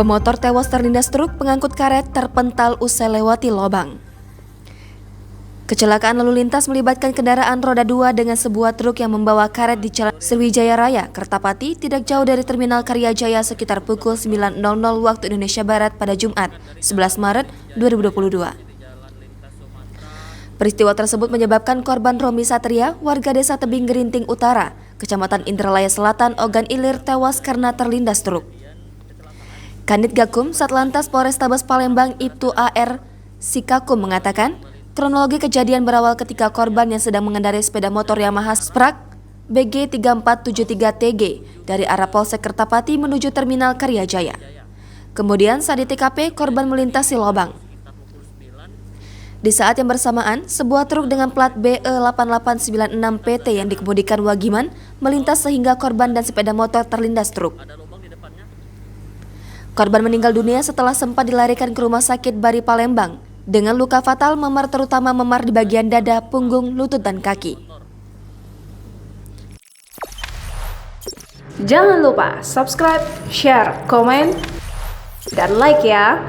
Pemotor tewas terlindas truk pengangkut karet terpental usai lewati lubang. Kecelakaan lalu lintas melibatkan kendaraan roda 2 dengan sebuah truk yang membawa karet di Jalan Sriwijaya Raya, Kertapati, tidak jauh dari Terminal Karyajaya sekitar pukul 9.00 waktu Indonesia Barat pada Jumat, 11 Maret 2022. Peristiwa tersebut menyebabkan korban Romi Satria, warga desa Tebing Gerinting Utara, Kecamatan Indralaya Selatan, Ogan Ilir, tewas karena terlindas truk. Kanit Gakum, Satlantas Polrestabes Palembang Ibtu AR Sikakum mengatakan, kronologi kejadian berawal ketika korban yang sedang mengendarai sepeda motor Yamaha Sprak BG 3473TG dari arah Polsek Kertapati menuju Terminal Karyajaya. Kemudian saat di TKP, korban melintasi lubang. Di saat yang bersamaan, sebuah truk dengan plat BE8896PT yang dikemudikan Wagiman melintas sehingga korban dan sepeda motor terlindas truk. Korban meninggal dunia setelah sempat dilarikan ke Rumah Sakit Bari Palembang dengan luka fatal terutama memar di bagian dada, punggung, lutut, dan kaki. Jangan lupa subscribe, share, komen, dan like ya!